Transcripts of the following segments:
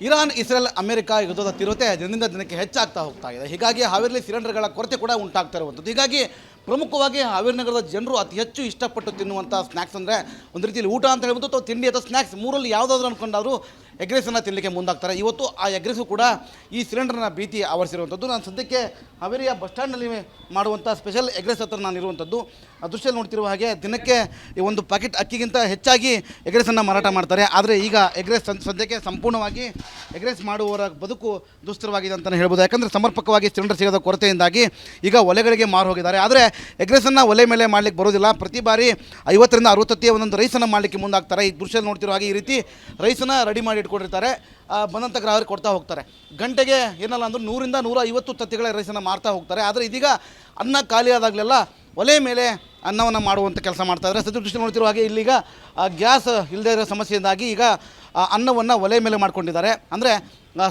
Iran, Israel, America ಯುದ್ಧದ ತೀವ್ರತೆ ದಿನದಿಂದ ದಿನಕ್ಕೆ ಹೆಚ್ಚಾಗ್ತಾ ಹೋಗ್ತಾ ಇದೆ. ಹೀಗಾಗಿ ಹಾವೇರಿಯಲ್ಲಿ ಸಿಲಿಂಡರ್ಗಳ ಕೊರತೆ ಕೂಡ ಉಂಟಾಗ್ತಾ ಇರುವಂಥದ್ದು. ಹೀಗಾಗಿ ಪ್ರಮುಖವಾಗಿ ಹಾವೇರಿ ನಗರದ ಜನರು ಅತಿ ಹೆಚ್ಚು ಇಷ್ಟಪಟ್ಟು ತಿನ್ನುವಂಥ ಸ್ನ್ಯಾಕ್ಸ್ ಅಂದರೆ ಒಂದು ರೀತಿಯಲ್ಲಿ ಊಟ ಅಂತ ಹೇಳ್ಬೋದು ಅಥವಾ ತಿಂಡಿ ಅಥವಾ ಸ್ನ್ಯಾಕ್ಸ್ ಮೂರಲ್ಲಿ ಯಾವುದಾದ್ರೂ ಅಂದ್ಕೊಂಡಾದರೂ ಎಗ್ರೆಸನ್ನು ತಿನ್ನಲಿಕ್ಕೆ ಮುಂದಾಗ್ತಾರೆ. ಇವತ್ತು ಆ ಎಗ್ರೆಸು ಕೂಡ ಈ ಸಿಲಿಂಡರ್ನ ಭೀತಿ ಆವರಿಸಿರುವಂಥದ್ದು. ನಾನು ಸದ್ಯಕ್ಕೆ ಹಾವೇರಿಯ ಬಸ್ ಸ್ಟ್ಯಾಂಡ್ನಲ್ಲಿ ಮಾಡುವಂಥ ಸ್ಪೆಷಲ್ ಎಗ್ರೆಸ್ ಹತ್ರ ನಾನು ಇರುವಂಥದ್ದು. ಆ ದೃಶ್ಯದಲ್ಲಿ ನೋಡ್ತಿರುವ ಹಾಗೆ ದಿನಕ್ಕೆ ಈ ಒಂದು ಪ್ಯಾಕೆಟ್ ಅಕ್ಕಿಗಿಂತ ಹೆಚ್ಚಾಗಿ ಎಗ್ರೆಸನ್ನು ಮಾರಾಟ ಮಾಡ್ತಾರೆ. ಆದರೆ ಈಗ ಎಗ್ರೆಸ್ ಸದ್ಯಕ್ಕೆ ಸಂಪೂರ್ಣವಾಗಿ ಎಗ್ರೆಸ್ ಮಾಡುವವರ ಬದುಕು ದುಸ್ತರವಾಗಿದೆ ಅಂತಲೇ ಹೇಳ್ಬೋದು. ಯಾಕಂದರೆ ಸಮರ್ಪಕವಾಗಿ ಸಿಲಿಂಡರ್ ಸಿಗೋದ ಕೊರತೆಯಿಂದಾಗಿ ಈಗ ಒಲೆಗಳಿಗೆ ಮಾರು ಹೋಗಿದ್ದಾರೆ. ಆದರೆ ಎಗ್ರೆಸನ್ನು ಒಲೆ ಮೇಲೆ ಮಾಡಲಿಕ್ಕೆ ಬರೋದಿಲ್ಲ. ಪ್ರತಿ ಬಾರಿ 50ರಿಂದ 60 ಒಂದೊಂದು ರೈಸನ್ನು ಮಾಡಲಿಕ್ಕೆ ಮುಂದಾಗ್ತಾರೆ. ಈ ದೃಶ್ಯದಲ್ಲಿ ನೋಡ್ತಿರೋ ಹಾಗೆ ಈ ರೀತಿ ರೈಸನ್ನು ರೆಡಿ ಮಾಡಿ ಇಟ್ಕೊಂಡಿರ್ತಾರೆ. ಬಂದಂಥ ಗ್ರಾಹಕರಿಗೆ ಕೊಡ್ತಾ ಹೋಗ್ತಾರೆ. ಗಂಟೆಗೆ ಏನಲ್ಲ ಅಂದರೂ 100ರಿಂದ 150 ತತ್ತಿಗಳ ರೈಸನ್ನು ಮಾರ್ತಾ ಹೋಗ್ತಾರೆ. ಆದರೆ ಇದೀಗ ಅನ್ನ ಖಾಲಿ ಆದಾಗಲೆಲ್ಲ ಒಲೆ ಮೇಲೆ ಅನ್ನವನ್ನು ಮಾಡುವಂಥ ಕೆಲಸ ಮಾಡ್ತಾಯಿದ್ದಾರೆ. ಸದ್ಯ ದೃಷ್ಟಿ ನೋಡ್ತಿರೋ ಹಾಗೆ ಇಲ್ಲಿಗ ಗ್ಯಾಸ್ ಇಲ್ಲದೇ ಇರೋ ಸಮಸ್ಯೆಯಿಂದಾಗಿ ಈಗ ಅನ್ನವನ್ನು ಒಲೆ ಮೇಲೆ ಮಾಡ್ಕೊಂಡಿದ್ದಾರೆ. ಅಂದರೆ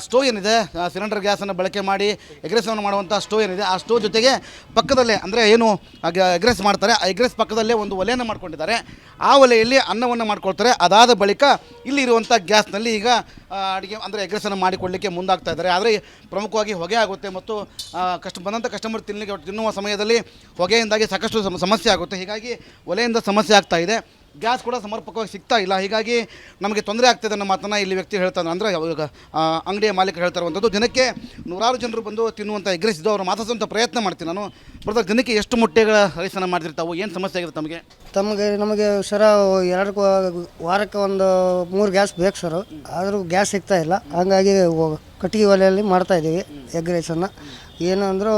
ಸ್ಟೋವ್ ಏನಿದೆ, ಸಿಲಿಂಡರ್ ಗ್ಯಾಸನ್ನು ಬಳಕೆ ಮಾಡಿ ಎಗ್ರೆಸನ್ನು ಮಾಡುವಂಥ ಸ್ಟೋವ್ ಏನಿದೆ, ಆ ಸ್ಟೋವ್ ಜೊತೆಗೆ ಪಕ್ಕದಲ್ಲೇ ಅಂದರೆ ಏನು ಎಗ್ರೆಸ್ ಮಾಡ್ತಾರೆ ಆ ಎಗ್ರೆಸ್ ಪಕ್ಕದಲ್ಲೇ ಒಂದು ಒಲೆಯನ್ನು ಮಾಡ್ಕೊಂಡಿದ್ದಾರೆ. ಆ ಒಲೆಯಲ್ಲಿ ಅನ್ನವನ್ನು ಮಾಡ್ಕೊಳ್ತಾರೆ. ಅದಾದ ಬಳಿಕ ಇಲ್ಲಿರುವಂಥ ಗ್ಯಾಸ್ನಲ್ಲಿ ಈಗ ಅಡುಗೆ ಅಂದರೆ ಎಗ್ರೆಸನ್ನು ಮಾಡಿಕೊಳ್ಳಲಿಕ್ಕೆ ಮುಂದಾಗ್ತಾ ಇದ್ದಾರೆ. ಆದರೆ ಪ್ರಮುಖವಾಗಿ ಹೊಗೆ ಆಗುತ್ತೆ ಮತ್ತು ಬಂದಂಥ ಕಸ್ಟಮರ್ ತಿನ್ನುವ ಸಮಯದಲ್ಲಿ ಹೊಗೆಯಿಂದಾಗಿ ಸಾಕಷ್ಟು ಸಮಸ್ಯೆ ಆಗುತ್ತೆ. ಹೀಗಾಗಿ ಒಲೆಯಿಂದ ಸಮಸ್ಯೆ ಆಗ್ತಾ ಇದೆ. ಗ್ಯಾಸ್ ಕೂಡ ಸಮರ್ಪಕವಾಗಿ ಸಿಗ್ತಾ ಇಲ್ಲ. ಹೀಗಾಗಿ ನಮಗೆ ತೊಂದರೆ ಆಗ್ತಿದೆ ಅನ್ನೋ ಮಾತನ್ನು ಇಲ್ಲಿ ವ್ಯಕ್ತಿ ಹೇಳ್ತಾರೆ. ಅಂದರೆ ಈಗ ಅಂಗಡಿಯ ಮಾಲೀಕರು ಹೇಳ್ತಾ ಇರುವಂಥದ್ದು. ದಿನಕ್ಕೆ ನೂರಾರು ಜನರು ಬಂದು ತಿನ್ನುವಂಥ ಎಗ್ರೆಸ್ ಇದು ಅವರು ಮಾತಾಡ್ಸೋಂಥ ಪ್ರಯತ್ನ ಮಾಡ್ತೀನಿ ನಾನು. ಬ್ರದರ್, ದಿನಕ್ಕೆ ಎಷ್ಟು ಮೊಟ್ಟೆಗಳ ರೈಸನ್ನು ಮಾಡ್ತಿರ್ತಾವೆ? ಏನು ಸಮಸ್ಯೆ ಆಗಿದೆ ನಮಗೆ ಸರ ವಾರಕ್ಕೆ ಒಂದು 3 ಗ್ಯಾಸ್ ಬೇಕು ಸರ್. ಆದರೂ ಗ್ಯಾಸ್ ಸಿಗ್ತಾ ಇಲ್ಲ. ಹಾಗಾಗಿ ಕಟ್ಟಿಗೆ ಒಲೆಯಲ್ಲಿ ಮಾಡ್ತಾಯಿದ್ದೀವಿ ಎಗ್ ರೈಸನ್ನು. ಏನು ಅಂದರೂ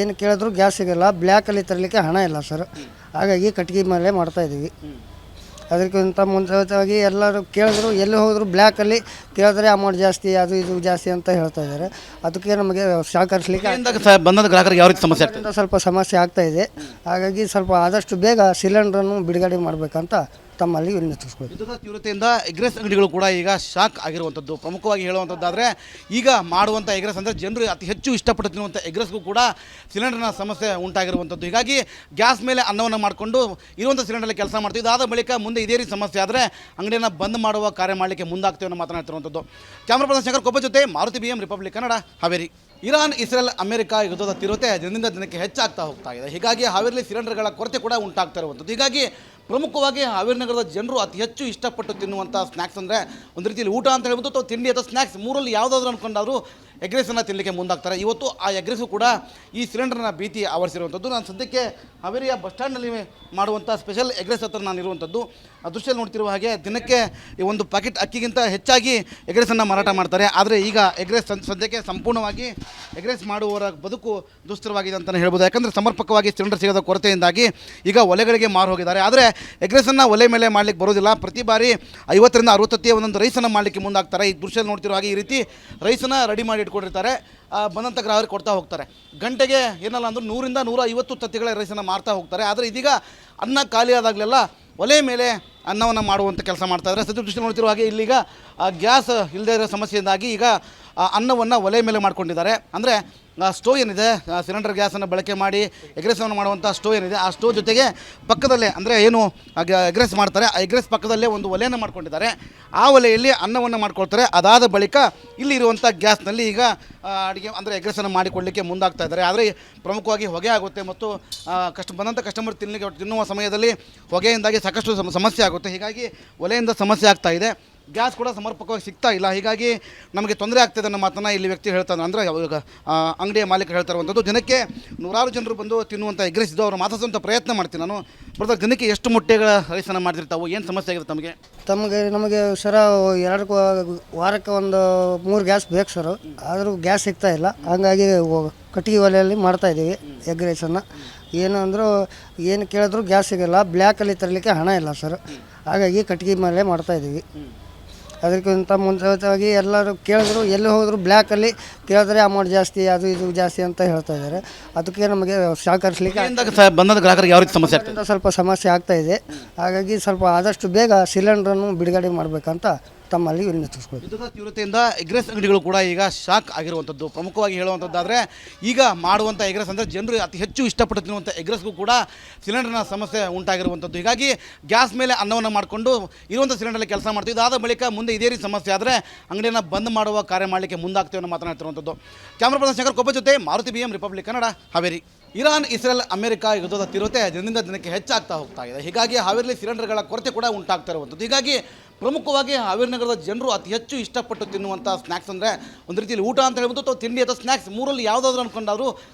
ಏನು ಕೇಳಿದ್ರು ಗ್ಯಾಸ್ ಸಿಗೋಲ್ಲ. ಬ್ಲ್ಯಾಕಲ್ಲಿ ತರಲಿಕ್ಕೆ ಹಣ ಇಲ್ಲ ಸರ್. ಹಾಗಾಗಿ ಕಟ್ಟಿಗೆ ಮೇಲೆ ಮಾಡ್ತಾಯಿದ್ದೀವಿ. ಅದಕ್ಕಿಂತ ಮುಂಚಿತವಾಗಿ ಎಲ್ಲರೂ ಕೇಳಿದ್ರು, ಎಲ್ಲಿ ಹೋದರೂ ಬ್ಲ್ಯಾಕಲ್ಲಿ ಕೇಳಿದ್ರೆ ಅಮೌಂಟ್ ಜಾಸ್ತಿ, ಅದು ಇದು ಜಾಸ್ತಿ ಅಂತ ಹೇಳ್ತಾ ಇದ್ದಾರೆ. ಅದಕ್ಕೆ ನಮಗೆ ಸಹಕರಿಸಲಿಕ್ಕೆ ಬಂದ ಗ್ರಾಹಕರಿಗೆ ಯಾವ ರೀತಿ ಸಮಸ್ಯೆ ಆಗ್ತದೆ? ಸ್ವಲ್ಪ ಸಮಸ್ಯೆ ಆಗ್ತಾಯಿದೆ. ಹಾಗಾಗಿ ಸ್ವಲ್ಪ ಆದಷ್ಟು ಬೇಗ ಸಿಲಿಂಡ್ರನ್ನು ಬಿಡುಗಡೆ ಮಾಡಬೇಕಂತ ತಮ್ಮಲ್ಲಿ ವಿನಂತಿಸ್ಕೊಳ್ಳಿ. ಯುದ್ಧದ ತೀವ್ರತೆಯಿಂದ ಎಗ್ರೆಸ್ ಅಂಗಡಿಗಳು ಕೂಡ ಈಗ ಶಾಕ್ ಆಗಿರುವಂಥದ್ದು. ಪ್ರಮುಖವಾಗಿ ಹೇಳುವಂಥದ್ದಾದರೆ ಈಗ ಮಾಡುವಂಥ ಎಗ್ರೆಸ್ ಅಂದರೆ ಜನರು ಅತಿ ಹೆಚ್ಚು ಇಷ್ಟಪಟ್ಟು ತಿನ್ನುವಂಥ ಎಗ್ರೆಸ್ಗೂ ಕೂಡ ಸಿಲಿಂಡರ್ನ ಸಮಸ್ಯೆ ಉಂಟಾಗಿರುವಂಥದ್ದು. ಹೀಗಾಗಿ ಗ್ಯಾಸ್ ಮೇಲೆ ಅನ್ನವನ್ನು ಮಾಡಿಕೊಂಡು ಇರುವಂಥ ಸಿಲಿಂಡರಲ್ಲಿ ಕೆಲಸ ಮಾಡ್ತೀವಿ. ಇದಾದ ಬಳಿಕ ಮುಂದೆ ಇದೇ ರೀತಿ ಸಮಸ್ಯೆ ಆದರೆ ಅಂಗಡಿಯನ್ನು ಬಂದ್ ಮಾಡುವ ಕಾರ್ಯ ಮಾಡಲಿಕ್ಕೆ ಮುಂದಾಗ್ತೀವಿ ಅನ್ನೋ ಮಾತನಾಡ್ತಿರುವಂಥದ್ದು. ಕ್ಯಾಮ್ರಾ ಪರ್ಸನ್ ಶಂಕರ್ ಕೊಬ್ಬ ಜೊತೆ Maruti BM republic Kannada, Haveri. Iran, Israel, America ಯುದ್ಧದ ತೀವ್ರತೆ ದಿನದಿಂದ ದಿನಕ್ಕೆ ಹೆಚ್ಚಾಗ್ತಾ ಹೋಗ್ತಾ ಇದೆ. ಹೀಗಾಗಿ ಹಾವೇರಿಯಲ್ಲಿ ಸಿಲಿಂಡರ್ಗಳ ಕೊರತೆ ಕೂಡ ಉಂಟಾಗ್ತಾ ಇರುವಂಥದ್ದು. ಹೀಗಾಗಿ ಪ್ರಮುಖವಾಗಿ ಹಾವೇರಿ ನಗರದ ಜನರು ಅತಿ ಹೆಚ್ಚು ಇಷ್ಟಪಟ್ಟು ತಿನ್ನುವಂಥ ಸ್ನ್ಯಾಕ್ಸ್ ಅಂದರೆ ಒಂದು ರೀತಿಯಲ್ಲಿ ಊಟ ಅಂತ ಹೇಳ್ಬೋದು ಅಥವಾ ತಿಂಡಿ ಅಥವಾ ಸ್ನ್ಯಾಕ್ಸ್ ಮೂರಲ್ಲಿ ಯಾವುದಾದ್ರೂ ಅಂದ್ಕೊಂಡಾದರೂ ಎಗ್ರೆಸನ್ನು ತಿನ್ನಲಿಕ್ಕೆ ಮುಂದಾಗ್ತಾರೆ. ಇವತ್ತು ಆ ಎಗ್ರೆಸು ಕೂಡ ಈ ಸಿಲಿಂಡರ್ನ ಭೀತಿ ಆವರಿಸಿರುವಂಥದ್ದು. ನಾನು ಸದ್ಯಕ್ಕೆ ಹಾವೇರಿಯ ಬಸ್ ಸ್ಟ್ಯಾಂಡ್ನಲ್ಲಿ ಮಾಡುವಂಥ ಸ್ಪೆಷಲ್ ಎಗ್ರೆಸ್ ಹತ್ರ ನಾನು ಇರುವಂಥದ್ದು. ಆ ದೃಶ್ಯದಲ್ಲಿ ನೋಡ್ತಿರುವ ಹಾಗೆ ದಿನಕ್ಕೆ ಈ ಒಂದು ಪ್ಯಾಕೆಟ್ ಅಕ್ಕಿಗಿಂತ ಹೆಚ್ಚಾಗಿ ಎಗ್ರೆಸನ್ನು ಮಾರಾಟ ಮಾಡ್ತಾರೆ. ಆದರೆ ಈಗ ಎಗ್ರೆಸ್ ಸದ್ಯಕ್ಕೆ ಸಂಪೂರ್ಣವಾಗಿ ಎಗ್ರೆಸ್ ಮಾಡುವವರ ಬದುಕು ದುಸ್ತರವಾಗಿದೆ ಅಂತಲೇ ಹೇಳ್ಬೋದು. ಯಾಕಂದರೆ ಸಮರ್ಪಕವಾಗಿ ಸಿಲಿಂಡರ್ ಸಿಗೋದ ಕೊರತೆಯಿಂದಾಗಿ ಈಗ ಒಲೆಗಳಿಗೆ ಮಾರು ಹೋಗಿದ್ದಾರೆ. ಆದರೆ ಎಗ್ರೆಸನ್ನು ಒಲೆ ಮೇಲೆ ಮಾಡಲಿಕ್ಕೆ ಬರೋದಿಲ್ಲ. ಪ್ರತಿ ಬಾರಿ 50ರಿಂದ 60 ಒಂದೊಂದು ರೈಸನ್ನು ಮಾಡಲಿಕ್ಕೆ ಮುಂದಾಗ್ತಾರೆ. ಈ ದೃಶ್ಯದಲ್ಲಿ ನೋಡ್ತಿರೋ ಹಾಗೆ ಈ ರೀತಿ ರೈಸನ್ನು ರೆಡಿ ಮಾಡಿ ಇಟ್ಕೊಂಡಿರ್ತಾರೆ. ಬಂದಂಥ ಗ್ರಾಹಕರಿಗೆ ಕೊಡ್ತಾ ಹೋಗ್ತಾರೆ. ಗಂಟೆಗೆ ಏನಲ್ಲ ಅಂದರೂ 100ರಿಂದ 150 ತತ್ತಿಗಳ ರೈಸನ್ನು ಮಾರ್ತಾ ಹೋಗ್ತಾರೆ. ಆದರೆ ಇದೀಗ ಅನ್ನ ಖಾಲಿ ಆದಾಗಲೆಲ್ಲ ಒಲೆ ಮೇಲೆ ಅನ್ನವನ್ನು ಮಾಡುವಂಥ ಕೆಲಸ ಮಾಡ್ತಾಯಿದ್ದಾರೆ. ಸದ್ಯ ದೃಷ್ಟಿ ನೋಡ್ತಿರೋ ಹಾಗೆ ಇಲ್ಲಿಗ ಗ್ಯಾಸ್ ಇಲ್ಲದೇ ಇರೋ ಸಮಸ್ಯೆಯಿಂದಾಗಿ ಈಗ ಅನ್ನವನ್ನು ಒಲೆ ಮೇಲೆ ಮಾಡ್ಕೊಂಡಿದ್ದಾರೆ. ಅಂದರೆ ಸ್ಟೋವ್ ಏನಿದೆ, ಸಿಲಿಂಡರ್ ಗ್ಯಾಸನ್ನು ಬಳಕೆ ಮಾಡಿ ಎಗ್ರೆಸನ್ನು ಮಾಡುವಂಥ ಸ್ಟೋವ್ ಏನಿದೆ, ಆ ಸ್ಟೋವ್ ಜೊತೆಗೆ ಪಕ್ಕದಲ್ಲೇ ಅಂದರೆ ಏನು ಎಗ್ರೆಸ್ ಮಾಡ್ತಾರೆ ಆ ಎಗ್ರೆಸ್ ಪಕ್ಕದಲ್ಲೇ ಒಂದು ಒಲೆಯನ್ನು ಮಾಡ್ಕೊಂಡಿದ್ದಾರೆ. ಆ ಒಲೆಯಲ್ಲಿ ಅನ್ನವನ್ನು ಮಾಡ್ಕೊಳ್ತಾರೆ. ಅದಾದ ಬಳಿಕ ಇಲ್ಲಿರುವಂಥ ಗ್ಯಾಸ್ನಲ್ಲಿ ಈಗ ಅಡುಗೆ ಅಂದರೆ ಎಗ್ರೆಸನ್ನು ಮಾಡಿಕೊಳ್ಳಲಿಕ್ಕೆ ಮುಂದಾಗ್ತಾ ಇದ್ದಾರೆ. ಆದರೆ ಪ್ರಮುಖವಾಗಿ ಹೊಗೆ ಆಗುತ್ತೆ ಮತ್ತು ಬಂದಂಥ ಕಸ್ಟಮರ್ ತಿನ್ನುವ ಸಮಯದಲ್ಲಿ ಹೊಗೆಯಿಂದಾಗಿ ಸಾಕಷ್ಟು ಸಮಸ್ಯೆ ಆಗುತ್ತೆ. ಹೀಗಾಗಿ ಒಲೆಯಿಂದ ಸಮಸ್ಯೆ ಆಗ್ತಾ ಇದೆ. ಗ್ಯಾಸ್ ಕೂಡ ಸಮರ್ಪಕವಾಗಿ ಸಿಗ್ತಾ ಇಲ್ಲ. ಹೀಗಾಗಿ ನಮಗೆ ತೊಂದರೆ ಆಗ್ತಿದೆ ಅನ್ನೋ ಮಾತನ್ನು ಇಲ್ಲಿ ವ್ಯಕ್ತಿ ಹೇಳ್ತಾರೆ. ಅಂದರೆ ಈಗ ಅಂಗಡಿಯ ಮಾಲೀಕರು ಹೇಳ್ತಾ ಇರುವಂಥದ್ದು. ದಿನಕ್ಕೆ ನೂರಾರು ಜನರು ಬಂದು ತಿನ್ನುವಂಥ ಎಗ್ರೆಸ್ ಇದು ಅವರು ಮಾತಾಡ್ಸೋಂಥ ಪ್ರಯತ್ನ ಮಾಡ್ತೀನಿ ನಾನು. ಬ್ರದರ್, ದಿನಕ್ಕೆ ಎಷ್ಟು ಮೊಟ್ಟೆಗಳ ರೈಸನ್ನು ಮಾಡ್ತಿರ್ತಾವೆ? ಏನು ಸಮಸ್ಯೆ ಆಗಿದೆ ನಮಗೆ ಸರ ವಾರಕ್ಕೆ ಒಂದು 3 ಗ್ಯಾಸ್ ಬೇಕು ಸರ್. ಆದರೂ ಗ್ಯಾಸ್ ಸಿಗ್ತಾ ಇಲ್ಲ. ಹಾಗಾಗಿ ಕಟ್ಟಿಗೆ ಒಲೆಯಲ್ಲಿ ಮಾಡ್ತಾಯಿದ್ದೀವಿ ಎಗ್ ರೈಸನ್ನು. ಏನು ಅಂದರೂ ಏನು ಕೇಳಿದ್ರು ಗ್ಯಾಸ್ ಸಿಗೋಲ್ಲ. ಬ್ಲ್ಯಾಕಲ್ಲಿ ತರಲಿಕ್ಕೆ ಹಣ ಇಲ್ಲ ಸರ್. ಹಾಗಾಗಿ ಕಟ್ಟಿಗೆ ಮೇಲೆ ಮಾಡ್ತಾಯಿದ್ದೀವಿ. ಅದಕ್ಕಿಂತ ಮುಂಚಿತವಾಗಿ ಎಲ್ಲರೂ ಕೇಳಿದ್ರು, ಎಲ್ಲಿ ಹೋದರೂ ಬ್ಲ್ಯಾಕಲ್ಲಿ ಕೇಳಿದ್ರೆ ಅಮೌಂಟ್ ಜಾಸ್ತಿ, ಅದು ಇದು ಜಾಸ್ತಿ ಅಂತ ಹೇಳ್ತಾ ಇದ್ದಾರೆ. ಅದಕ್ಕೆ ನಮಗೆ ಸಹಕರಿಸಲಿಕ್ಕೆ ಬಂದ ಗ್ರಾಹಕರಿಗೆ ಯಾವ ರೀತಿ ಸಮಸ್ಯೆ ಆಗ್ತದೆ? ಸ್ವಲ್ಪ ಸಮಸ್ಯೆ ಆಗ್ತಾಯಿದೆ. ಹಾಗಾಗಿ ಸ್ವಲ್ಪ ಆದಷ್ಟು ಬೇಗ ಸಿಲಿಂಡ್ರನ್ನು ಬಿಡುಗಡೆ ಮಾಡಬೇಕಂತ ತಮ್ಮಲ್ಲಿ ವಿನಂತಿಸ್ಕೊಳ್ತೀವಿ. ಯುದ್ಧದ ತೀವ್ರತೆಯಿಂದ ಎಗ್ರೆಸ್ ಅಂಗಡಿಗಳು ಕೂಡ ಈಗ ಶಾಕ್ ಆಗಿರುವಂಥದ್ದು. ಪ್ರಮುಖವಾಗಿ ಹೇಳುವಂಥದ್ದಾದರೆ ಈಗ ಮಾಡುವಂಥ ಎಗ್ರೆಸ್ ಅಂದರೆ ಜನರು ಅತಿ ಹೆಚ್ಚು ಇಷ್ಟಪಟ್ಟು ತಿನ್ನುವಂಥ ಎಗ್ರೆಸ್ಗೂ ಕೂಡ ಸಿಲಿಂಡರ್ನ ಸಮಸ್ಯೆ ಉಂಟಾಗಿರುವಂಥದ್ದು. ಹೀಗಾಗಿ ಗ್ಯಾಸ್ ಮೇಲೆ ಅನ್ನವನ್ನು ಮಾಡಿಕೊಂಡು ಇರುವಂಥ ಸಿಲಿಂಡರಲ್ಲಿ ಕೆಲಸ ಮಾಡ್ತೀವಿ. ಇದಾದ ಬಳಿಕ ಮುಂದೆ ಇದೇ ರೀತಿ ಸಮಸ್ಯೆ ಆದರೆ ಅಂಗಡಿಯನ್ನು ಬಂದ್ ಮಾಡುವ ಕಾರ್ಯ ಮಾಡಲಿಕ್ಕೆ ಮುಂದಾಗ್ತೇವೆ ಅನ್ನೋ ಮಾತನಾಡ್ತಿರುವಂಥದ್ದು. ಕ್ಯಾಮ್ರಾ ಪರ್ಸನ್ ಶಂಕರ್ ಕೊಬ್ಬ ಜೊತೆ Maruti BM republic Kannada, Haveri. Iran, Israel, America ಯುದ್ಧದ ತೀವ್ರತೆ ದಿನದಿಂದ ದಿನಕ್ಕೆ ಹೆಚ್ಚಾಗ್ತಾ ಹೋಗ್ತಾ ಇದೆ. ಹೀಗಾಗಿ ಹಾವೇರಿಯಲ್ಲಿ ಸಿಲಿಂಡರ್ಗಳ ಕೊರತೆ ಕೂಡ ಉಂಟಾಗ್ತಾ ಇರುವಂಥದ್ದು. ಹೀಗಾಗಿ ಪ್ರಮುಖವಾಗಿ ಹಾವೇರಿ ನಗರದ ಜನರು ಅತಿ ಹೆಚ್ಚು ಇಷ್ಟಪಟ್ಟು ತಿನ್ನುವಂಥ ಸ್ನ್ಯಾಕ್ಸ್ ಅಂದರೆ ಒಂದು ರೀತಿಯಲ್ಲಿ ಊಟ ಅಂತ ಹೇಳ್ಬೋದು ಅಥವಾ ತಿಂಡಿ ಅಥವಾ ಸ್ನ್ಯಾಕ್ಸ್ ಮೂರಲ್ಲಿ ಯಾವುದಾದ್ರೂ ಅಂದ್ಕೊಂಡಾದರೂ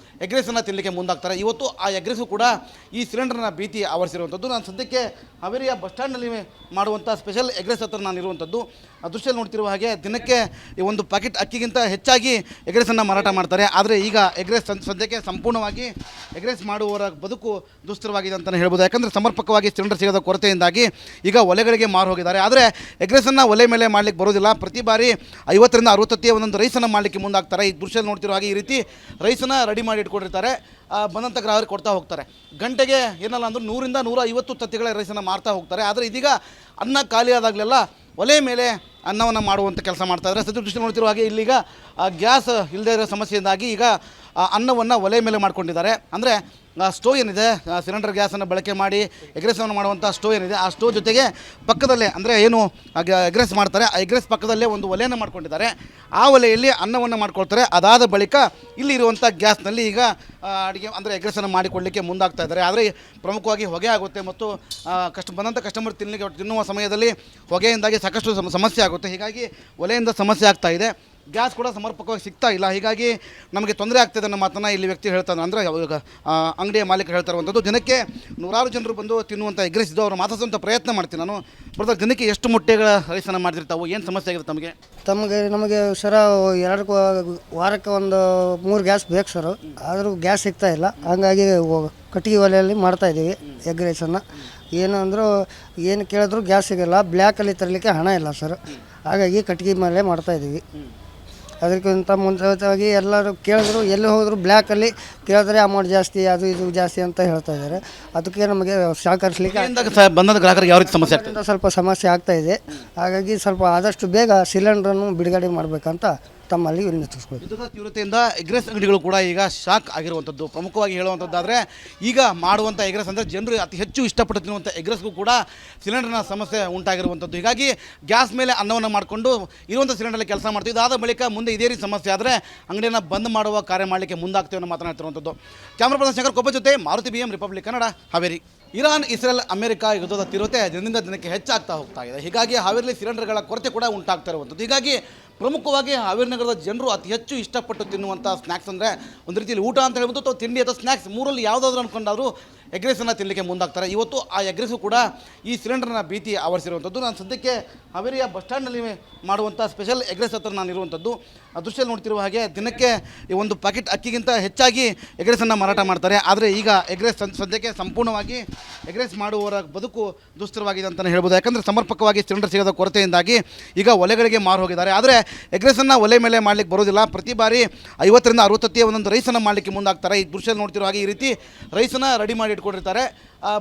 ಎಗ್ರೆಸನ್ನು ತಿನ್ನಲಿಕ್ಕೆ ಮುಂದಾಗ್ತಾರೆ. ಇವತ್ತು ಆ ಎಗ್ರೆಸು ಕೂಡ ಈ ಸಿಲಿಂಡರ್ನ ಭೀತಿ ಆವರಿಸಿರುವಂಥದ್ದು. ನಾನು ಸದ್ಯಕ್ಕೆ ಹಾವೇರಿಯ ಬಸ್ ಸ್ಟ್ಯಾಂಡ್ನಲ್ಲಿ ಮಾಡುವಂಥ ಸ್ಪೆಷಲ್ ಎಗ್ರೆಸ್ ಹತ್ರ ನಾನು ಇರುವಂಥದ್ದು. ಆ ದೃಶ್ಯದಲ್ಲಿ ನೋಡ್ತಿರುವ ಹಾಗೆ ದಿನಕ್ಕೆ ಈ ಒಂದು ಪ್ಯಾಕೆಟ್ ಅಕ್ಕಿಗಿಂತ ಹೆಚ್ಚಾಗಿ ಎಗ್ರೆಸನ್ನು ಮಾರಾಟ ಮಾಡ್ತಾರೆ. ಆದರೆ ಈಗ ಎಗ್ರೆಸ್ ಸದ್ಯಕ್ಕೆ ಸಂಪೂರ್ಣವಾಗಿ ಎಗ್ರೆಸ್ ಮಾಡುವವರ ಬದುಕು ದುಸ್ತರವಾಗಿದೆ ಅಂತಲೇ ಹೇಳ್ಬೋದು. ಯಾಕಂದರೆ ಸಮರ್ಪಕವಾಗಿ ಸಿಲಿಂಡರ್ ಸಿಗೋದ ಕೊರತೆಯಿಂದಾಗಿ ಈಗ ಒಲೆಗಳಿಗೆ ಮಾರು ಹೋಗಿದ್ದಾರೆ. ಆದರೆ ಎಗ್ರೆಸನ್ನು ಒಲೆ ಮೇಲೆ ಮಾಡಲಿಕ್ಕೆ ಬರೋದಿಲ್ಲ. ಪ್ರತಿ ಬಾರಿ 50ರಿಂದ 60 ಒಂದೊಂದು ರೈಸನ್ನು ಮಾಡಲಿಕ್ಕೆ ಮುಂದಾಗ್ತಾರೆ. ಈ ದೃಶ್ಯದಲ್ಲಿ ನೋಡ್ತಿರೋ ಹಾಗೆ ಈ ರೀತಿ ರೈಸನ್ನು ರೆಡಿ ಮಾಡಿ ಇಟ್ಕೊಂಡಿರ್ತಾರೆ. ಬಂದಂಥ ಗ್ರಾಹಕರಿಗೆ ಕೊಡ್ತಾ ಹೋಗ್ತಾರೆ. ಗಂಟೆಗೆ ಏನಲ್ಲ ಅಂದರೂ 100ರಿಂದ 150 ತತ್ತಿಗಳ ರೈಸನ್ನು ಮಾರ್ತಾ ಹೋಗ್ತಾರೆ. ಆದರೆ ಇದೀಗ ಅನ್ನ ಖಾಲಿ ಆದಾಗಲೆಲ್ಲ ಒಲೆ ಮೇಲೆ ಅನ್ನವನ್ನು ಮಾಡುವಂಥ ಕೆಲಸ ಮಾಡ್ತಾಯಿದ್ದಾರೆ. ಸದ್ಯ ದೃಷ್ಟಿ ನೋಡ್ತಿರೋ ಹಾಗೆ ಇಲ್ಲಿಗ ಗ್ಯಾಸ್ ಇಲ್ಲದೇ ಇರೋ ಸಮಸ್ಯೆಯಿಂದಾಗಿ ಈಗ ಅನ್ನವನ್ನು ಒಲೆ ಮೇಲೆ ಮಾಡ್ಕೊಂಡಿದ್ದಾರೆ. ಅಂದರೆ ಸ್ಟೋವ್ ಏನಿದೆ, ಸಿಲಿಂಡರ್ ಗ್ಯಾಸನ್ನು ಬಳಕೆ ಮಾಡಿ ಎಗ್ರೆಸನ್ನು ಮಾಡುವಂಥ ಸ್ಟೋವ್ ಏನಿದೆ, ಆ ಸ್ಟೋವ್ ಜೊತೆಗೆ ಪಕ್ಕದಲ್ಲೇ ಅಂದರೆ ಏನು ಎಗ್ರೆಸ್ ಮಾಡ್ತಾರೆ, ಆ ಎಗ್ರೆಸ್ ಪಕ್ಕದಲ್ಲೇ ಒಂದು ಒಲೆಯನ್ನು ಮಾಡ್ಕೊಂಡಿದ್ದಾರೆ. ಆ ಒಲೆಯಲ್ಲಿ ಅನ್ನವನ್ನು ಮಾಡ್ಕೊಳ್ತಾರೆ. ಅದಾದ ಬಳಿಕ ಇಲ್ಲಿರುವಂಥ ಗ್ಯಾಸ್ನಲ್ಲಿ ಈಗ ಅಡುಗೆ ಅಂದರೆ ಎಗ್ರೆಸನ್ನು ಮಾಡಿಕೊಳ್ಳಲಿಕ್ಕೆ ಮುಂದಾಗ್ತಾ ಇದ್ದಾರೆ. ಆದರೆ ಪ್ರಮುಖವಾಗಿ ಹೊಗೆ ಆಗುತ್ತೆ ಮತ್ತು ಬಂದಂಥ ಕಸ್ಟಮರ್ ತಿನ್ನುವ ಸಮಯದಲ್ಲಿ ಹೊಗೆಯಿಂದಾಗಿ ಸಾಕಷ್ಟು ಸಮಸ್ಯೆ ಆಗುತ್ತೆ. ಹೀಗಾಗಿ ಒಲೆಯಿಂದ ಸಮಸ್ಯೆ ಆಗ್ತಾ ಇದೆ. ಗ್ಯಾಸ್ ಕೂಡ ಸಮರ್ಪಕವಾಗಿ ಸಿಗ್ತಾ ಇಲ್ಲ. ಹೀಗಾಗಿ ನಮಗೆ ತೊಂದರೆ ಆಗ್ತಿದೆ ಅನ್ನೋ ಮಾತನ್ನು ಇಲ್ಲಿ ವ್ಯಕ್ತಿ ಹೇಳ್ತಾರೆ. ಅಂದರೆ ಇವಾಗ ಅಂಗಡಿಯ ಮಾಲೀಕರು ಹೇಳ್ತಾ ಇರುವಂಥದ್ದು. ದಿನಕ್ಕೆ ನೂರಾರು ಜನರು ಬಂದು ತಿನ್ನುವಂಥ ಎಗ್ರೆಸ್ ಇದು ಅವರು ಮಾತಾಡುವಂಥ ಪ್ರಯತ್ನ ಮಾಡ್ತೀನಿ ನಾನು. ಬ್ರದರ್, ದಿನಕ್ಕೆ ಎಷ್ಟು ಮೊಟ್ಟೆಗಳ ರೈಸನ್ನು ಮಾಡ್ತಿರ್ತಾವೆ? ಏನು ಸಮಸ್ಯೆ ಆಗಿದೆ ನಮಗೆ ಸರ ವಾರಕ್ಕೆ ಒಂದು 3 ಗ್ಯಾಸ್ ಬೇಕು ಸರ್. ಆದರೂ ಗ್ಯಾಸ್ ಸಿಗ್ತಾ ಇಲ್ಲ. ಹಾಗಾಗಿ ಕಟ್ಟಿಗೆ ಒಲೆಯಲ್ಲಿ ಮಾಡ್ತಾಯಿದ್ದೀವಿ ಎಗ್ ರೈಸನ್ನು. ಏನು ಅಂದರೂ ಏನು ಕೇಳಿದ್ರು ಗ್ಯಾಸ್ ಸಿಗೋಲ್ಲ. ಬ್ಲ್ಯಾಕಲ್ಲಿ ತರಲಿಕ್ಕೆ ಹಣ ಇಲ್ಲ ಸರ್. ಹಾಗಾಗಿ ಕಟ್ಟಿಗೆ ಮೇಲೆ ಮಾಡ್ತಾಯಿದ್ದೀವಿ. ಅದಕ್ಕಿಂತ ಮುಂಚಿತವಾಗಿ ಎಲ್ಲರೂ ಕೇಳಿದ್ರು, ಎಲ್ಲಿ ಹೋದರೂ ಬ್ಲ್ಯಾಕಲ್ಲಿ ಕೇಳಿದ್ರೆ ಅಮೌಂಟ್ ಜಾಸ್ತಿ, ಅದು ಇದು ಜಾಸ್ತಿ ಅಂತ ಹೇಳ್ತಾ ಇದ್ದಾರೆ. ಅದಕ್ಕೆ ನಮಗೆ ಸಹಕರಿಸಲಿಕ್ಕೆ ಬಂದ ಗ್ರಾಹಕರಿಗೆ ಯಾವ ರೀತಿ ಸಮಸ್ಯೆ ಆಗ್ತದೆ? ಸ್ವಲ್ಪ ಸಮಸ್ಯೆ ಆಗ್ತಾ ಇದೆ. ಹಾಗಾಗಿ ಸ್ವಲ್ಪ ಆದಷ್ಟು ಬೇಗ ಸಿಲಿಂಡ್ರನ್ನು ಬಿಡುಗಡೆ ಮಾಡಬೇಕಂತ ತಮ್ಮಲ್ಲಿ ವಿನಂತಿಸ್ಕೊಳ್ತೀವಿ. ಯುದ್ಧದ ತೀವ್ರತೆಯಿಂದ ಎಗ್ರೆಸ್ ಅಂಗಡಿಗಳು ಕೂಡ ಈಗ ಶಾಕ್ ಆಗಿರುವಂಥದ್ದು. ಪ್ರಮುಖವಾಗಿ ಹೇಳುವಂಥದ್ದಾದರೆ ಈಗ ಮಾಡುವಂಥ ಎಗ್ರೆಸ್ ಅಂದರೆ ಜನರು ಅತಿ ಹೆಚ್ಚು ಇಷ್ಟಪಟ್ಟು ತಿನ್ನುವಂಥ ಎಗ್ರೆಸ್ಗೂ ಕೂಡ ಸಿಲಿಂಡರ್ನ ಸಮಸ್ಯೆ ಉಂಟಾಗಿರುವಂಥದ್ದು. ಹೀಗಾಗಿ ಗ್ಯಾಸ್ ಮೇಲೆ ಅನ್ನವನ್ನು ಮಾಡಿಕೊಂಡು ಇರುವಂಥ ಸಿಲಿಂಡರಲ್ಲಿ ಕೆಲಸ ಮಾಡ್ತೀವಿ. ಇದಾದ ಬಳಿಕ ಮುಂದೆ ಇದೇ ರೀತಿ ಸಮಸ್ಯೆ ಆದರೆ ಅಂಗಡಿಯನ್ನು ಬಂದ್ ಮಾಡುವ ಕಾರ್ಯ ಮಾಡಲಿಕ್ಕೆ ಮುಂದಾಗ್ತೇವೆ ಅನ್ನೋ ಮಾತನಾಡ್ತಿರುವಂಥದ್ದು. ಕ್ಯಾಮ್ರಾ ಪರ್ಸನ್ ಶಂಕರ್ ಕೊಬ್ಬ ಜೊತೆ Maruti BM republic Kannada, Haveri. Iran, Israel, America ಯುದ್ಧದ ತೀವ್ರತೆ ದಿನದಿಂದ ದಿನಕ್ಕೆ ಹೆಚ್ಚಾಗ್ತಾ ಹೋಗ್ತಾ ಇದೆ. ಹೀಗಾಗಿ ಹಾವೇರಿಯಲ್ಲಿ ಸಿಲಿಂಡರ್ಗಳ ಕೊರತೆ ಕೂಡ ಉಂಟಾಗ್ತಾ ಇರುವಂಥದ್ದು. ಹೀಗಾಗಿ ಪ್ರಮುಖವಾಗಿ ಹಾವೇರಿ ನಗರದ ಜನರು ಅತಿ ಹೆಚ್ಚು ಇಷ್ಟಪಟ್ಟು ತಿನ್ನುವಂಥ ಸ್ನ್ಯಾಕ್ಸ್ ಅಂದರೆ ಒಂದು ರೀತಿಯಲ್ಲಿ ಊಟ ಅಂತ ಹೇಳ್ಬೋದು ಅಥವಾ ತಿಂಡಿ ಅಥವಾ ಸ್ನ್ಯಾಕ್ಸ್ ಮೂರಲ್ಲಿ ಯಾವುದಾದ್ರೂ ಅಂದ್ಕೊಂಡಾದರೂ ಎಗ್ರೆಸನ್ನು ತಿನ್ನಲಿಕ್ಕೆ ಮುಂದಾಗ್ತಾರೆ. ಇವತ್ತು ಆ ಎಗ್ರೆಸು ಕೂಡ ಈ ಸಿಲಿಂಡರ್ನ ಭೀತಿ ಆವರಿಸಿರುವಂಥದ್ದು. ನಾನು ಸದ್ಯಕ್ಕೆ ಹಾವೇರಿಯ ಬಸ್ ಸ್ಟ್ಯಾಂಡ್ನಲ್ಲಿ ಮಾಡುವಂಥ ಸ್ಪೆಷಲ್ ಎಗ್ರೆಸ್ ಹತ್ರ ನಾನು ಇರುವಂಥದ್ದು. ಆ ದೃಶ್ಯದಲ್ಲಿ ನೋಡ್ತಿರುವ ಹಾಗೆ ದಿನಕ್ಕೆ ಈ ಒಂದು ಪ್ಯಾಕೆಟ್ ಅಕ್ಕಿಗಿಂತ ಹೆಚ್ಚಾಗಿ ಎಗ್ರೆಸನ್ನು ಮಾರಾಟ ಮಾಡ್ತಾರೆ. ಆದರೆ ಈಗ ಎಗ್ರೆಸ್ ಸದ್ಯಕ್ಕೆ ಸಂಪೂರ್ಣವಾಗಿ ಎಗ್ರೆಸ್ ಮಾಡುವವರ ಬದುಕು ದುಸ್ತರವಾಗಿದೆ ಅಂತಲೇ ಹೇಳ್ಬೋದು. ಯಾಕಂದರೆ ಸಮರ್ಪಕವಾಗಿ ಸಿಲಿಂಡರ್ ಸಿಗೋದ ಕೊರತೆಯಿಂದಾಗಿ ಈಗ ಒಲೆಗಳಿಗೆ ಮಾರು ಹೋಗಿದ್ದಾರೆ. ಆದರೆ ಎಗ್ರೆಸನ್ನು ಒಲೆ ಮೇಲೆ ಮಾಡಲಿಕ್ಕೆ ಬರೋದಿಲ್ಲ. ಪ್ರತಿ ಬಾರಿ 50ರಿಂದ 60 ಒಂದೊಂದು ರೈಸನ್ನು ಮಾಡಲಿಕ್ಕೆ ಮುಂದಾಗ್ತಾರೆ. ಈ ದೃಶ್ಯದಲ್ಲಿ ನೋಡ್ತಿರೋ ಹಾಗೆ ಈ ರೀತಿ ರೈಸನ್ನು ರೆಡಿ ಮಾಡಿ ಇಟ್ಕೊಂಡಿರ್ತಾರೆ.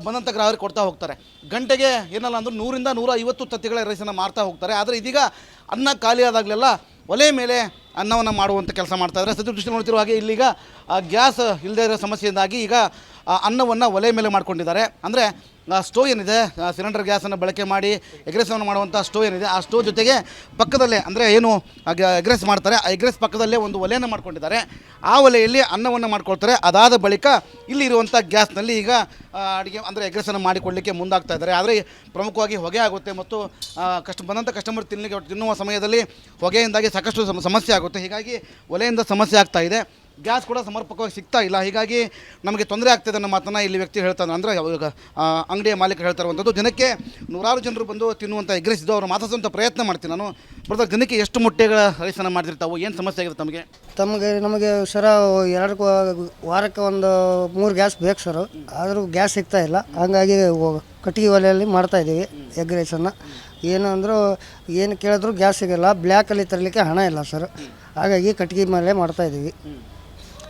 ಬಂದಂಥ ಗ್ರಾಹಕರಿಗೆ ಕೊಡ್ತಾ ಹೋಗ್ತಾರೆ. ಗಂಟೆಗೆ ಏನಲ್ಲ ಅಂದರೂ 100ರಿಂದ 150 ತತ್ತಿಗಳ ರೈಸನ್ನು ಮಾರ್ತಾ ಹೋಗ್ತಾರೆ. ಆದರೆ ಇದೀಗ ಅನ್ನ ಖಾಲಿ ಆದಾಗಲೆಲ್ಲ ಒಲೆ ಮೇಲೆ ಅನ್ನವನ್ನು ಮಾಡುವಂಥ ಕೆಲಸ ಮಾಡ್ತಾಯಿದ್ದಾರೆ. ಸದ್ಯ ದೃಷ್ಟಿ ನೋಡ್ತಿರೋ ಹಾಗೆ ಇಲ್ಲಿಗ ಗ್ಯಾಸ್ ಇಲ್ಲದೇ ಇರೋ ಸಮಸ್ಯೆಯಿಂದಾಗಿ ಈಗ ಅನ್ನವನ್ನು ಒಲೆ ಮೇಲೆ ಮಾಡ್ಕೊಂಡಿದ್ದಾರೆ. ಅಂದರೆ ಸ್ಟೋವ್ ಏನಿದೆ, ಸಿಲಿಂಡರ್ ಗ್ಯಾಸನ್ನು ಬಳಕೆ ಮಾಡಿ ಎಗ್ರೆಸನ್ನು ಮಾಡುವಂಥ ಸ್ಟೋವ್ ಏನಿದೆ, ಆ ಸ್ಟೋವ್ ಜೊತೆಗೆ ಪಕ್ಕದಲ್ಲೇ ಅಂದರೆ ಏನು ಎಗ್ರೆಸ್ ಮಾಡ್ತಾರೆ, ಆ ಎಗ್ರೆಸ್ ಪಕ್ಕದಲ್ಲೇ ಒಂದು ಒಲೆಯನ್ನು ಮಾಡ್ಕೊಂಡಿದ್ದಾರೆ. ಆ ಒಲೆಯಲ್ಲಿ ಅನ್ನವನ್ನು ಮಾಡ್ಕೊಳ್ತಾರೆ. ಅದಾದ ಬಳಿಕ ಇಲ್ಲಿರುವಂಥ ಗ್ಯಾಸ್ನಲ್ಲಿ ಈಗ ಅಡುಗೆ ಅಂದರೆ ಎಗ್ರೆಸನ್ನು ಮಾಡಿಕೊಳ್ಳಲಿಕ್ಕೆ ಮುಂದಾಗ್ತಾ ಇದ್ದಾರೆ. ಆದರೆ ಪ್ರಮುಖವಾಗಿ ಹೊಗೆ ಆಗುತ್ತೆ ಮತ್ತು ಬಂದಂಥ ಕಸ್ಟಮರ್ ತಿನ್ನುವ ಸಮಯದಲ್ಲಿ ಹೊಗೆಯಿಂದಾಗಿ ಸಾಕಷ್ಟು ಸಮಸ್ಯೆ ಆಗುತ್ತೆ. ಹೀಗಾಗಿ ಒಲೆಯಿಂದ ಸಮಸ್ಯೆ ಆಗ್ತಾ ಇದೆ. ಗ್ಯಾಸ್ ಕೂಡ ಸಮರ್ಪಕವಾಗಿ ಸಿಗ್ತಾ ಇಲ್ಲ. ಹೀಗಾಗಿ ನಮಗೆ ತೊಂದರೆ ಆಗ್ತಿದೆ ಅನ್ನೋ ಮಾತನ್ನು ಇಲ್ಲಿ ವ್ಯಕ್ತಿ ಹೇಳ್ತಾನೆ. ಅಂದರೆ ಇವಾಗ ಅಂಗಡಿಯ ಮಾಲೀಕರು ಹೇಳ್ತಾ ಇರುವಂಥದ್ದು. ದಿನಕ್ಕೆ ನೂರಾರು ಜನರು ಬಂದು ತಿನ್ನುವಂಥ ಎಗ್ರೆಸ್ ಇದು ಅವರು ಮಾತಾಡುವಂಥ ಪ್ರಯತ್ನ ಮಾಡ್ತೀನಿ ನಾನು. ಬ್ರದರ್, ದಿನಕ್ಕೆ ಎಷ್ಟು ಮೊಟ್ಟೆಗಳ ರೈಸನ್ನು ಮಾಡ್ತಿರ್ತಾವೆ? ಏನು ಸಮಸ್ಯೆ ಆಗಿದೆ ನಮಗೆ ಸರ ವಾರಕ್ಕೆ ಒಂದು 3 ಗ್ಯಾಸ್ ಬೇಕು ಸರ್. ಆದರೂ ಗ್ಯಾಸ್ ಸಿಗ್ತಾ ಇಲ್ಲ. ಹಾಗಾಗಿ ಕಟ್ಟಿಗೆ ಒಲೆಯಲ್ಲಿ ಮಾಡ್ತಾಯಿದ್ದೀವಿ ಎಗ್ ರೈಸನ್ನು. ಏನು ಅಂದರೂ ಏನು ಕೇಳಿದ್ರು ಗ್ಯಾಸ್ ಸಿಗೋಲ್ಲ. ಬ್ಲ್ಯಾಕಲ್ಲಿ ತರಲಿಕ್ಕೆ ಹಣ ಇಲ್ಲ ಸರ್. ಹಾಗಾಗಿ ಕಟ್ಟಿಗೆ ಮೇಲೆ ಮಾಡ್ತಾಯಿದ್ದೀವಿ.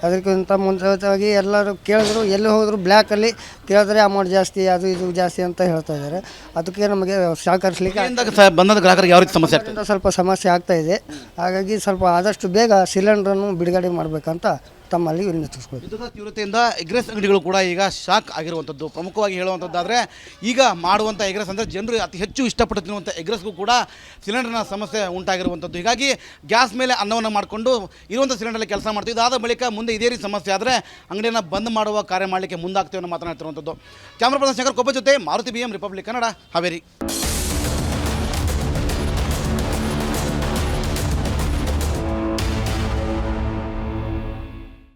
ಅದಕ್ಕಿಂತ ಮುಂಚಿತವಾಗಿ ಎಲ್ಲರೂ ಕೇಳಿದ್ರು ಎಲ್ಲಿ ಹೋದ್ರು ಬ್ಲ್ಯಾಕಲ್ಲಿ ಕೇಳಿದ್ರೆ ಅಮೌಂಟ್ ಜಾಸ್ತಿ ಅದು ಇದು ಜಾಸ್ತಿ ಅಂತ ಹೇಳ್ತಾ ಇದ್ದಾರೆ. ಅದಕ್ಕೆ ನಮಗೆ ಸಹಕರಿಸಲಿಕ್ಕೆ ಬಂದ ಗ್ರಾಹಕರಿಗೆ ಯಾವ ರೀತಿ ಸಮಸ್ಯೆ ಆಗ್ತದೆ? ಸ್ವಲ್ಪ ಸಮಸ್ಯೆ ಆಗ್ತಾ ಇದೆ. ಹಾಗಾಗಿ ಸ್ವಲ್ಪ ಆದಷ್ಟು ಬೇಗ ಸಿಲಿಂಡ್ರನ್ನು ಬಿಡುಗಡೆ ಮಾಡಬೇಕಂತ ತಮ್ಮಲ್ಲಿ ವಿನಂತಿಸ್ಬೋದು. ವಿದ್ಯುತ್ ತೀವ್ರತೆಯಿಂದ ಎಗ್ರೆಸ್ ಅಂಗಡಿಗಳು ಕೂಡ ಈಗ ಶಾಕ್ ಆಗಿರುವಂಥದ್ದು. ಪ್ರಮುಖವಾಗಿ ಹೇಳುವಂಥದ್ದಾದರೆ ಈಗ ಮಾಡುವಂಥ ಎಗ್ರೆಸ್ ಅಂದರೆ ಜನರು ಅತಿ ಹೆಚ್ಚು ಇಷ್ಟಪಟ್ಟು ತಿನ್ನುವಂಥ ಎಗ್ರೆಸ್ಗೂ ಕೂಡ ಸಿಲಿಂಡರ್ನ ಸಮಸ್ಯೆ ಉಂಟಾಗಿರುವಂಥದ್ದು. ಹೀಗಾಗಿ ಗ್ಯಾಸ್ ಮೇಲೆ ಅನ್ನವನ್ನು ಮಾಡಿಕೊಂಡು ಇರುವಂಥ ಸಿಲಿಂಡರಲ್ಲಿ ಕೆಲಸ ಮಾಡ್ತೀವಿ. ಇದಾದ ಬಳಿಕ ಮುಂದೆ ಇದೇ ರೀತಿ ಸಮಸ್ಯೆ ಆದರೆ ಅಂಗಡಿಯನ್ನು ಬಂದ್ ಮಾಡುವ ಕಾರ್ಯ ಮಾಡಲಿಕ್ಕೆ ಮುಂದಾಗ್ತೀವಿ ಅನ್ನೋ ಮಾತನಾಡ್ತಿರುವಂಥದ್ದು. ಕ್ಯಾಮ್ರಾ ಪರ್ಸನ್ ಶಂಕರ್ ಕೊಬ್ಬ ಜೊತೆ ಮಾರುತಿ BM ರಿಪಬ್ಲಿಕ್ ಕನ್ನಡ, ಹಾವೇರಿ.